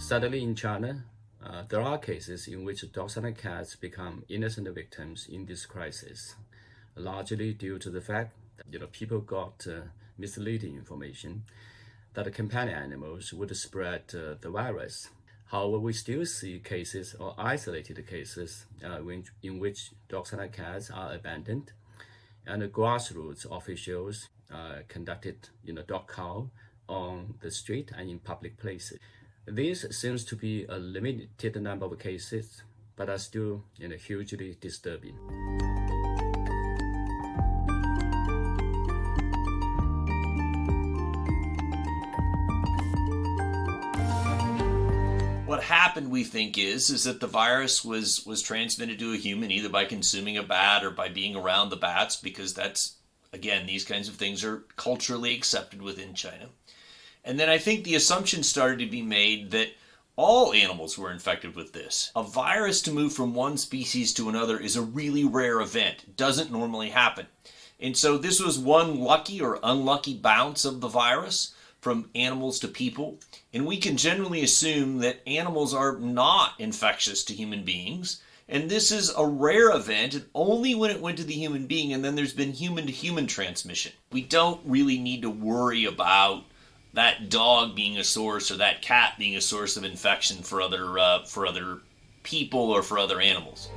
Suddenly in China, there are cases in which dogs and cats become innocent victims in this crisis, largely due to the fact that people got misleading information that the companion animals would spread the virus. However, we still see cases or isolated cases in which dogs and cats are abandoned, and the grassroots officials conducted dog count on the street and in public places. This seems to be a limited number of cases, but are still hugely disturbing. What happened, we think, is that the virus was transmitted to a human either by consuming a bat or by being around the bats, because that's, again, these kinds of things are culturally accepted within China. And then I think the assumption started to be made that all animals were infected with this. A virus to move from one species to another is a really rare event. It doesn't normally happen. And so this was one lucky or unlucky bounce of the virus from animals to people. And we can generally assume that animals are not infectious to human beings. And this is a rare event, and only when it went to the human being, and then there's been human-to-human transmission. We don't really need to worry about that dog being a source or that cat being a source of infection for other people or for other animals.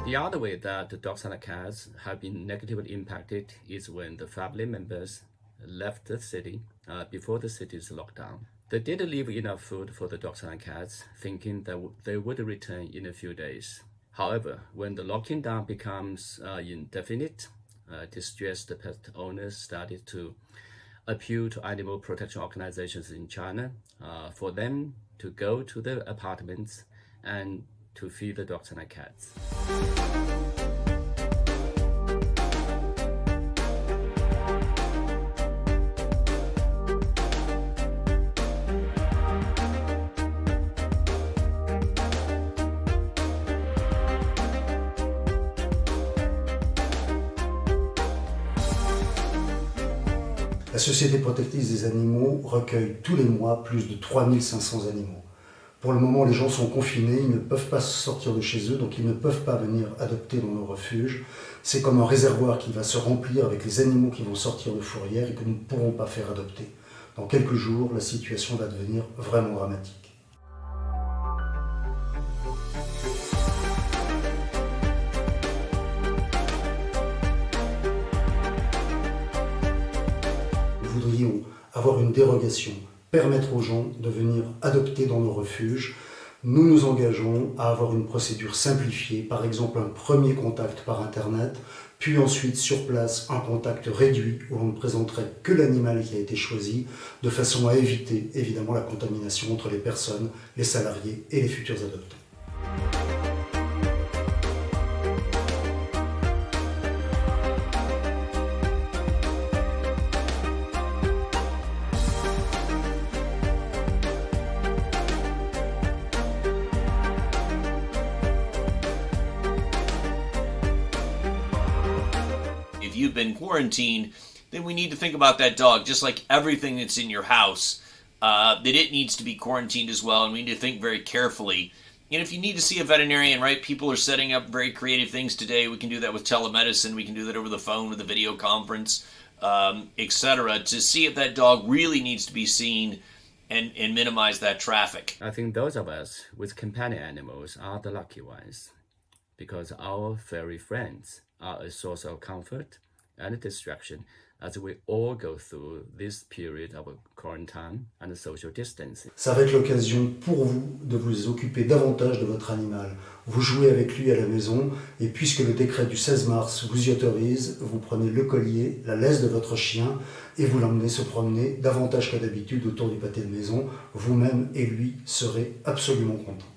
The other way that the dogs and cats have been negatively impacted is when the family members left the city before the city's lockdown. They did leave enough food for the dogs and cats, thinking that they would return in a few days. However, when the locking down becomes indefinite, distressed pet owners started to appeal to animal protection organizations in China for them to go to their apartments and to feed the dogs and cats. La Société protectrice des animaux recueille tous les mois plus de 3500 animaux. Pour le moment, les gens sont confinés, ils ne peuvent pas sortir de chez eux, donc ils ne peuvent pas venir adopter dans nos refuges. C'est comme un réservoir qui va se remplir avec les animaux qui vont sortir de fourrière et que nous ne pourrons pas faire adopter. Dans quelques jours, la situation va devenir vraiment dramatique. Nous voudrions avoir une dérogation, permettre aux gens de venir adopter dans nos refuges. Nous nous engageons à avoir une procédure simplifiée, par exemple un premier contact par Internet, puis ensuite sur place un contact réduit où l'on ne présenterait que l'animal qui a été choisi, de façon à éviter évidemment la contamination entre les personnes, les salariés et les futurs adoptants. If you've been quarantined, then we need to think about that dog, just like everything that's in your house, that it needs to be quarantined as well, and we need to think very carefully. And if you need to see a veterinarian, right, people are setting up very creative things today. We can do that with telemedicine, we can do that over the phone with a video conference, etc., to see if that dog really needs to be seen and minimize that traffic. I think those of us with companion animals are the lucky ones, because our furry friends are a source of comfort and distraction as we all go through this period of quarantine and social distancing. Ça va être l'occasion pour vous de vous occuper davantage de votre animal. Vous jouez avec lui à la maison et puisque le décret du 16 mars vous y autorise, vous prenez le collier, la laisse de votre chien et vous l'emmenez se promener davantage qu'à d'habitude autour du pâté de maison. Vous-même et lui serez absolument contents.